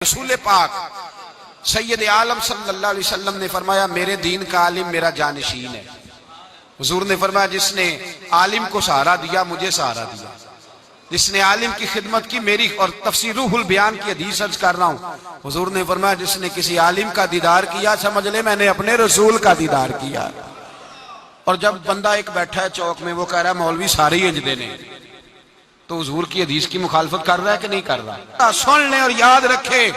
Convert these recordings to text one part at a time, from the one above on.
رسول پاک سید عالم صلی اللہ علیہ وسلم نے فرمایا میرے دین کا عالم میرا جانشین ہے۔ حضور نے فرمایا جس نے عالم کو سہارا دیا مجھے سہارا دیا، جس نے عالم کی خدمت کی میری، اور تفسیر روح البیان کی حدیث عرض کر رہا ہوں، حضور نے فرمایا جس نے کسی عالم کا دیدار کیا سمجھ لے میں نے اپنے رسول کا دیدار کیا۔ اور جب بندہ ایک بیٹھا ہے چوک میں وہ کہہ رہا ہے مولوی سارے ہی اجدے نے، تو حضور کی حدیث کی مخالفت کر رہا ہے کہ نہیں کر رہا؟ سن لیں اور یاد رکھے،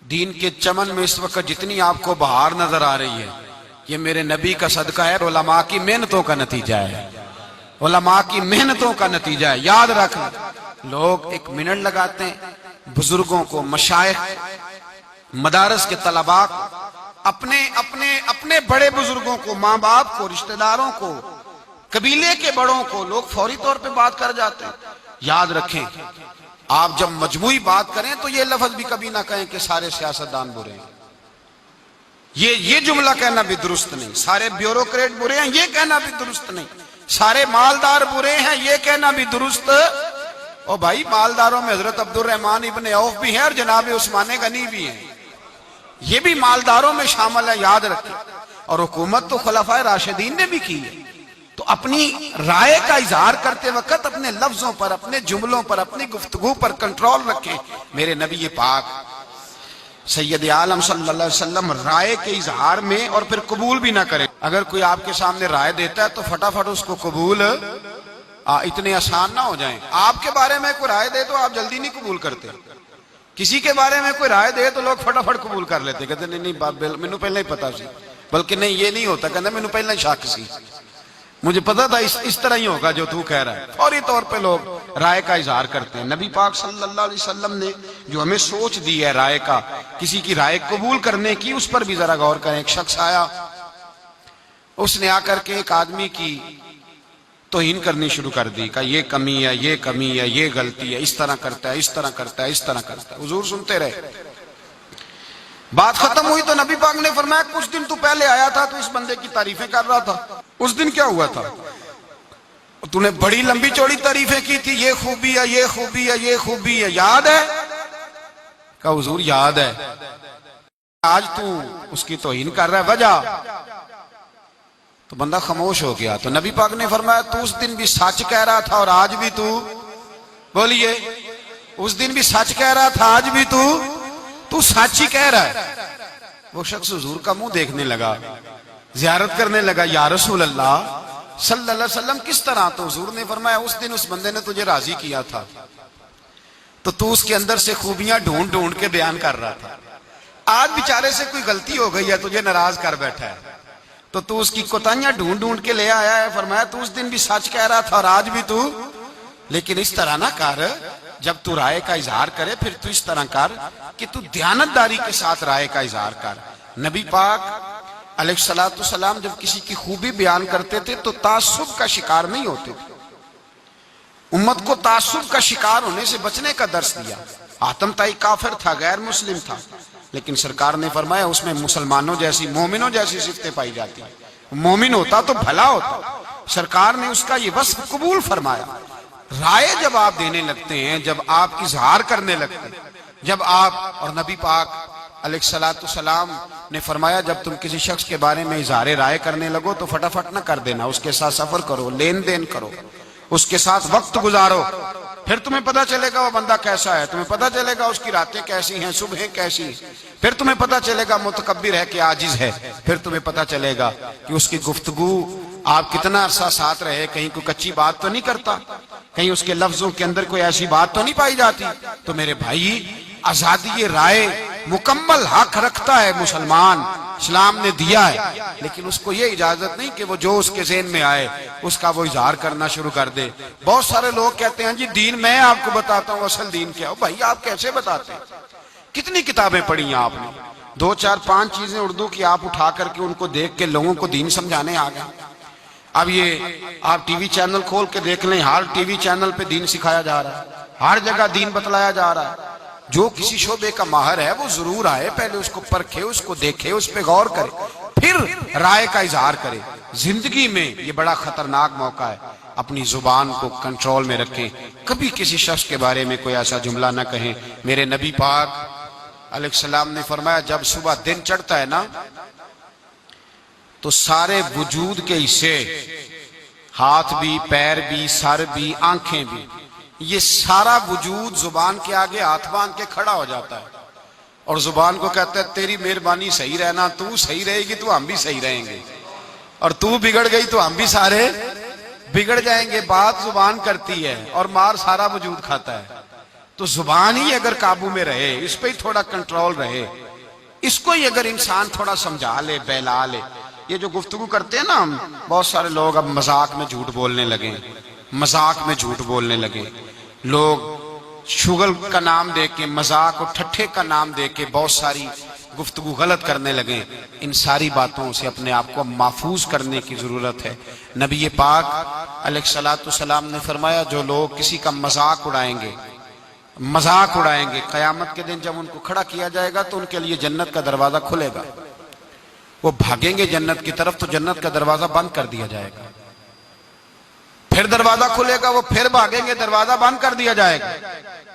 دین کے چمن میں اس وقت جتنی آپ کو بہار نظر آ رہی ہے یہ میرے نبی کا صدقہ ہے، علماء کی محنتوں کا نتیجہ ہے، علماء کی محنتوں کا نتیجہ ہے۔ یاد رکھنا، لوگ ایک منٹ لگاتے ہیں بزرگوں کو، مشائخ، مدارس کے طلباء کو، اپنے بڑے بزرگوں کو، ماں باپ کو، رشتہ داروں کو، قبیلے کے بڑوں کو لوگ فوری طور پہ بات کر جاتے ہیں۔ یاد رکھیں، آپ جب مجموعی بات کریں تو یہ لفظ بھی کبھی نہ کہیں کہ سارے سیاستدان برے ہیں، یہ جملہ کہنا بھی درست نہیں، سارے بیوروکریٹ برے ہیں یہ کہنا بھی درست نہیں، سارے مالدار برے ہیں یہ کہنا بھی درست۔ اور بھائی مالداروں میں حضرت عبد الرحمن ابن عوف بھی ہیں اور جناب عثمان غنی بھی ہیں، یہ بھی مالداروں میں شامل ہے، یاد رکھیں۔ اور حکومت تو خلفائے راشدین نے بھی کی ہے، تو اپنی رائے کا اظہار کرتے وقت اپنے لفظوں پر، اپنے جملوں پر، اپنی گفتگو پر کنٹرول رکھیں۔ میرے نبی پاک سید عالم صلی اللہ علیہ وسلم رائے کے اظہار میں اور پھر قبول بھی نہ کرے۔ اگر کوئی آپ کے سامنے رائے دیتا ہے تو فٹافٹ اس کو قبول اتنے آسان نہ ہو جائیں۔ آپ کے بارے میں کوئی رائے دے تو آپ جلدی نہیں قبول کرتے، کسی کے بارے میں کوئی رائے دے تو لوگ فٹافٹ قبول کر لیتے، کہتے نہیں مینوں پہلے ہی پتا سی، بلکہ نہیں یہ نہیں ہوتا، کہتے مینوں پہلے ہی شک سی، مجھے پتا تھا اس طرح ہی ہوگا جو تو کہہ رہا ہے۔ فوری طور پہ لوگ رائے کا اظہار کرتے ہیں۔ نبی پاک صلی اللہ علیہ وسلم نے جو ہمیں سوچ دی ہے رائے کا، کسی کی رائے قبول کرنے کی، اس پر بھی ذرا غور کریں۔ ایک شخص آیا، اس نے آ کر کے ایک آدمی کی توہین کرنی شروع کر دی، کہ یہ کمی ہے، یہ کمی ہے، یہ غلطی ہے، اس طرح کرتا ہے، اس طرح کرتا ہے، اس طرح کرتا ہے۔ حضور سنتے رہے، بات ختم ہوئی تو نبی پاک نے فرمایا کچھ دن تو پہلے آیا تھا تو اس بندے کی تعریفیں کر رہا تھا، اس دن کیا ہوا تھا؟ تو نے بڑی لمبی چوڑی تعریفیں کی تھی، یہ خوبی ہے، یہ خوبی ہے، یہ خوبی ہے، یاد ہے؟ کہا حضور یاد ہے۔ آج تو اس کی توہین کر رہا ہے، وجہ؟ تو بندہ خاموش ہو گیا۔ تو نبی پاک نے فرمایا تو اس دن بھی سچ کہہ رہا تھا اور آج بھی تو، بولیے، اس دن بھی سچ کہہ رہا تھا آج بھی تو سچ ہی کہہ رہا ہے۔ وہ شخص حضور کا منہ دیکھنے لگا، زیارت کرنے لگا، یا رسول اللہ صلی اللہ علیہ وسلم کس طرح؟ تو حضور نے فرمایا اس دن اس بندے نے تجھے راضی کیا تھا تو اس کے اندر سے خوبیاں ڈھونڈ ڈھونڈ کے بیان کر رہا تھا، آج بیچارے سے کوئی غلطی ہو گئی ہے تجھے ناراض کر بیٹھا ہے تو اس کی کوتاہیاں ڈھونڈ ڈھونڈ کے لے آیا ہے۔ فرمایا تو اس دن بھی سچ کہہ رہا تھا اور آج بھی تو، لیکن اس طرح نہ کر، جب تو رائے کا اظہار کرے پھر تو اس طرح کر کہ تو دیانتداری کے ساتھ رائے کا اظہار کر۔ نبی پاک علیہ الصلوۃ والسلام جب کسی کی خوبی بیان کرتے تھے تو تعصب کا شکار نہیں ہوتے تھے، امت کو تعصب کا شکار ہونے سے بچنے کا درس دیا۔ حاتم طائی کافر تھا، غیر مسلم تھا، لیکن سرکار نے فرمایا اس میں مسلمانوں جیسی، مومنوں جیسی صفتیں پائی جاتی ہیں، مومن ہوتا تو بھلا ہوتا، سرکار نے اس کا یہ وصف قبول فرمایا۔ رائے جب آپ دینے لگتے ہیں، جب آپ اظہار کرنے لگتے ہیں، جب آپ، اور نبی پاک علیہ الصلوۃ والسلام نے فرمایا جب تم کسی شخص کے بارے میں اظہار رائے کرنے لگو تو فٹافٹ نہ کر دینا، اس کے ساتھ سفر کرو، لین دین کرو، اس کے ساتھ وقت گزارو، پھر تمہیں پتا چلے گا وہ بندہ کیسا ہے، تمہیں پتا چلے گا اس کی راتیں کیسی ہیں، صبحیں کیسی ہیں، پھر تمہیں پتا چلے گا متکبر ہے کہ عاجز ہے، پھر تمہیں پتا چلے گا کہ اس کی گفتگو آپ کتنا عرصہ ساتھ رہے، کہیں کوئی کچی بات تو نہیں کرتا، کہیں اس کے لفظوں کے اندر کوئی ایسی بات تو نہیں پائی جاتی۔ تو میرے بھائی، آزادی رائے مکمل حق رکھتا ہے مسلمان، اسلام نے دیا ہے، لیکن اس کو یہ اجازت نہیں کہ وہ جو اس کے ذہن میں آئے اس کا وہ اظہار کرنا شروع کر دے۔ بہت سارے لوگ کہتے ہیں جی دین میں آپ کو بتاتا ہوں، اصل دین کیا ہو؟ بھائی آپ کیسے بتاتے ہیں؟ کتنی کتابیں پڑھی ہیں آپ نے؟ 2 4 5 چیزیں اردو کی آپ اٹھا کر کے ان کو دیکھ کے لوگوں کو دین سمجھانے آ گئے۔ اب یہ آپ ٹی وی چینل کھول کے دیکھ لیں، ہر ٹی وی چینل پہ دین سکھایا جا رہا ہے، ہر جگہ دین بتلایا جا رہا ہے۔ جو کسی شعبے کا ماہر ہے وہ ضرور آئے، پہلے اس کو پرکھے، اس کو دیکھے، اس پہ غور کرے، پھر رائے کا اظہار کرے۔ زندگی میں یہ بڑا خطرناک موقع ہے اپنی زبان کو کنٹرول میں رکھیں، کبھی کسی شخص کے بارے میں کوئی ایسا جملہ نہ کہیں۔ میرے نبی پاک علیہ السلام نے فرمایا جب صبح دن چڑھتا ہے نا تو سارے وجود کے حصے، ہاتھ بھی، پیر بھی، سر بھی، آنکھیں بھی، یہ سارا وجود زبان کے آگے ہاتھ باندھ کے کھڑا ہو جاتا ہے اور زبان کو کہتا ہے تیری مہربانی صحیح رہنا، تو صحیح رہے گی تو ہم بھی صحیح رہیں گے، اور تو بگڑ گئی تو ہم بھی سارے بگڑ جائیں گے۔ بات زبان کرتی ہے اور مار سارا وجود کھاتا ہے۔ تو زبان ہی اگر قابو میں رہے، اس پہ ہی تھوڑا کنٹرول رہے، اس کو ہی اگر انسان تھوڑا سمجھا لے، بہلا لے۔ یہ جو گفتگو کرتے ہیں نا ہم، بہت سارے لوگ اب مذاق میں جھوٹ بولنے لگے، مذاق میں جھوٹ بولنے لگے۔ لوگ شغل کا نام دے کے، مذاق اور ٹھٹھے کا نام دے کے بہت ساری گفتگو غلط کرنے لگے۔ ان ساری باتوں سے اپنے آپ کو محفوظ کرنے کی ضرورت ہے۔ نبی پاک علیہ السلام نے فرمایا جو لوگ کسی کا مذاق اڑائیں گے، قیامت کے دن جب ان کو کھڑا کیا جائے گا تو ان کے لیے جنت کا دروازہ کھلے گا، وہ بھاگیں گے جنت کی طرف تو جنت کا دروازہ بند کر دیا جائے گا، پھر دروازہ کھلے گا، وہ پھر بھاگیں گے، دروازہ بند کر دیا جائے گا۔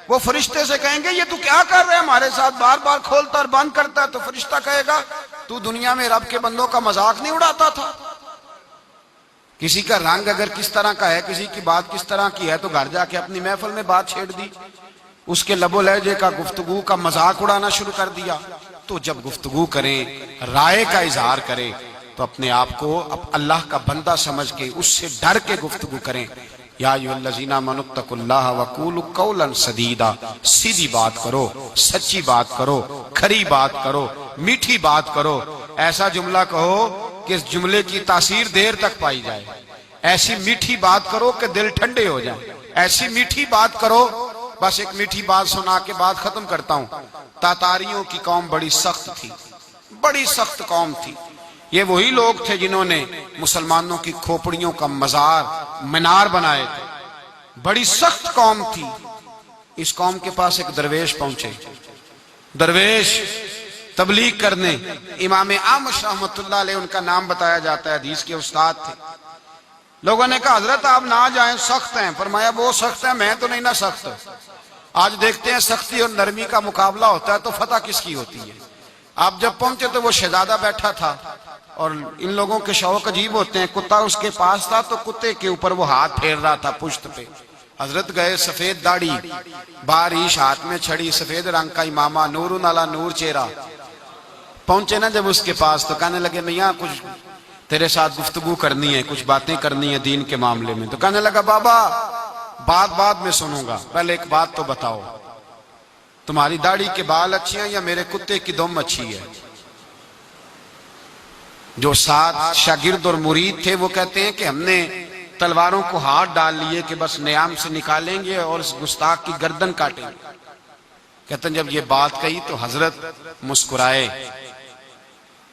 وہ فرشتے سے کہیں گے یہ تو کیا کر رہے ہیں، ہمارے ساتھ بار بار کھولتا اور بند کرتا ہے۔ تو فرشتہ کہے گا تو دنیا میں رب کے بندوں کا مذاق نہیں اڑاتا تھا؟ کسی کا رنگ اگر کس طرح کا ہے، کسی کی بات کس طرح کی ہے، تو گھر جا کے اپنی محفل میں بات چھیڑ دی، اس کے لب و لہجے کا، گفتگو کا مذاق اڑانا شروع کر دیا۔ تو جب گفتگو کریں، رائے کا اظہار کریں تو اپنے آپ کو اللہ کا بندہ سمجھ کے اس سے ڈر کے گفتگو کریں۔ یا ایھا الذین آمنوا اتقوا اللہ وقولوا قولا سدیدا، سیدھی بات کرو، سچی بات کرو، کھری بات کرو، میٹھی بات کرو، ایسا جملہ کہو کہ اس جملے کی تاثیر دیر تک پائی جائے، ایسی میٹھی بات کرو کہ دل ٹھنڈے ہو جائیں، ایسی میٹھی بات کرو۔ بس ایک میٹھی بات سنا کے بات ختم کرتا ہوں۔ تاتاریوں کی قوم بڑی سخت تھی، بڑی سخت قوم تھی۔ یہ وہی لوگ تھے جنہوں نے مسلمانوں کی کھوپڑیوں کا مزار، مینار بنائے تھے۔ بڑی سخت قوم تھی۔ اس قوم کے پاس ایک درویش پہنچے، درویش تبلیغ کرنے۔ امام اعمش رحمۃ اللہ علیہ ان کا نام بتایا جاتا ہے، حدیث کے استاد تھے۔ لوگوں نے کہا حضرت آپ نہ جائیں، سخت ہیں۔ فرمایا وہ سخت ہیں، میں تو نہیں نہ سخت۔ آج دیکھتے ہیں سختی اور نرمی کا مقابلہ ہوتا ہے تو فتح کس کی ہوتی ہے۔ آپ جب پہنچے تو وہ شہزادہ بیٹھا تھا، اور ان لوگوں کے شوق عجیب ہوتے ہیں۔ کتا اس کے پاس تھا تو کتے کے اوپر وہ ہاتھ پھیر رہا تھا پشت پہ۔ حضرت گئے، سفید داڑھی، باریش ہاتھ میں چھڑی، سفید رنگ کا امامہ، نور علی نور چہرہ۔ پہنچے نا جب اس کے پاس تو کہنے لگے میاں کچھ تیرے ساتھ گفتگو کرنی ہے، کچھ باتیں کرنی ہے دین کے معاملے میں۔ تو کہنے لگا بابا بات بعد میں سنوں گا، پہلے ایک بات تو بتاؤ، تمہاری داڑھی کے بال اچھے ہیں یا میرے کتے کی دم اچھی ہے؟ جو 7 شاگرد اور مرید تھے وہ کہتے ہیں کہ ہم نے تلواروں کو ہاتھ ڈال لیے کہ بس نیام سے نکالیں گے اور اس گستاخ کی گردن کاٹیں گے۔ کہتے ہیں جب یہ بات کہی تو حضرت مسکرائے،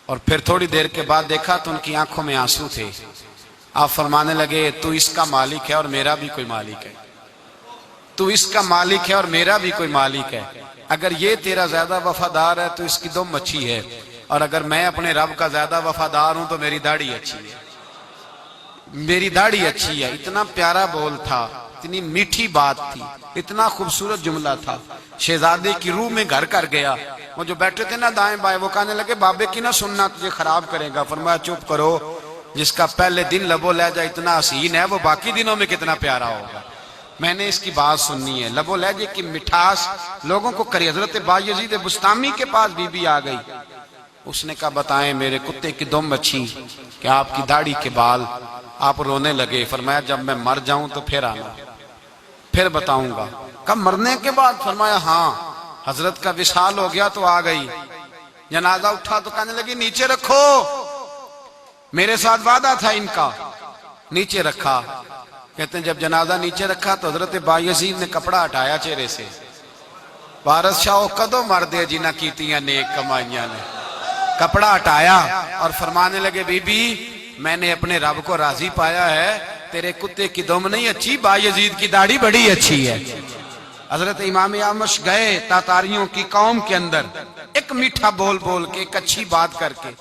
اور پھر تھوڑی دیر کے بعد دیکھا تو ان کی آنکھوں میں آنسو تھے۔ آپ فرمانے لگے تو اس کا مالک ہے اور میرا بھی کوئی مالک ہے، تو اس کا مالک ہے اور میرا بھی کوئی مالک ہے۔ اگر یہ تیرا زیادہ وفادار ہے تو اس کی دم اچھی ہے، اور اگر میں اپنے رب کا زیادہ وفادار ہوں تو میری داڑھی اچھی ہے، میری داڑھی اچھی ہے۔ اتنا پیارا بول تھا، اتنی میٹھی بات تھی، اتنا خوبصورت جملہ تھا، شہزادے کی روح میں گھر کر گیا۔ وہ جو بیٹھے تھے نا دائیں بائیں، وہ کہنے لگے بابے کی نہ سننا، تجھے خراب کرے گا۔ فرمایا چپ کرو، جس کا پہلے دن لب و لہجہ اتنا حسین ہے وہ باقی دنوں میں کتنا پیارا ہوگا۔ میں نے اس کی بات سننی ہے، لب و لہجے کی مٹھاس لوگوں کو کری۔ حضرت بایزید بستامی کے پاس بی بی آ گئی، اس نے کہا بتائیں میرے کتے کی دم اچھی کہ آپ کی داڑھی کے بال؟ آپ رونے لگے۔ فرمایا جب میں مر جاؤں تو پھر آنا، پھر بتاؤں گا۔ کب مرنے کے بعد؟ فرمایا ہاں۔ حضرت کا وصال ہو گیا تو آ گئی، جنازہ اٹھا تو کہنے لگی نیچے رکھو، میرے ساتھ وعدہ تھا ان کا، نیچے رکھا۔ کہتے ہیں جب جنازہ نیچے رکھا تو حضرت بایزید نے کپڑا ہٹایا چہرے سے۔ وارث شاہ کدو مر دے جنہ کیتیاں نیک کمائیاں نے۔ کپڑا ہٹایا اور فرمانے لگے بی بی میں نے اپنے رب کو راضی پایا ہے، تیرے کتے کی دم نہیں اچھی، بایزید کی داڑھی بڑی اچھی ہے۔ حضرت امام اعمش گئے تاتاریوں کی قوم کے اندر، ایک میٹھا بول بول کے، ایک اچھی بات کر کے،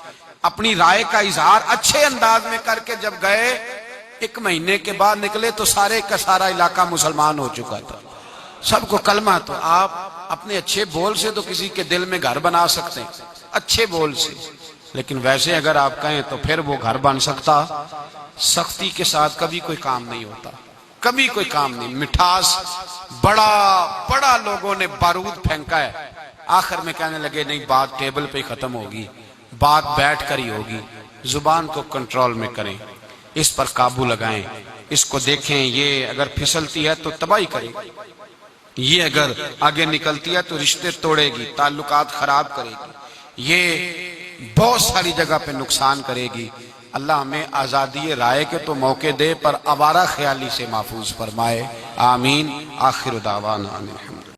اپنی رائے کا اظہار اچھے انداز میں کر کے جب گئے ایک مہینے کے بعد نکلے تو سارے کا سارا علاقہ مسلمان ہو چکا تھا، سب کو کلمہ. تو آپ اپنے اچھے بول سے تو کسی کے دل میں گھر بنا سکتے ہیں، اچھے بول سے، لیکن ویسے اگر آپ کہیں تو پھر وہ گھر بن سکتا؟ سختی کے ساتھ کبھی کوئی کام نہیں ہوتا، کبھی کوئی کام نہیں. مٹھاس بڑا بڑا لوگوں نے بارود پھینکا ہے، آخر میں کہنے لگے نہیں، بات ٹیبل پہ ختم ہوگی، بات بیٹھ کر ہی ہوگی. زبان کو کنٹرول میں کریں، اس پر قابو لگائیں، اس کو دیکھیں. یہ اگر پھسلتی ہے تو تباہی کرے گی، یہ اگر آگے نکلتی ہے تو رشتے توڑے گی، تعلقات خراب کرے گی، یہ بہت ساری جگہ پہ نقصان کرے گی. اللہ ہمیں آزادی رائے کے تو موقع دے، پر آوارہ خیالی سے محفوظ فرمائے. آمین. آخر دعوانا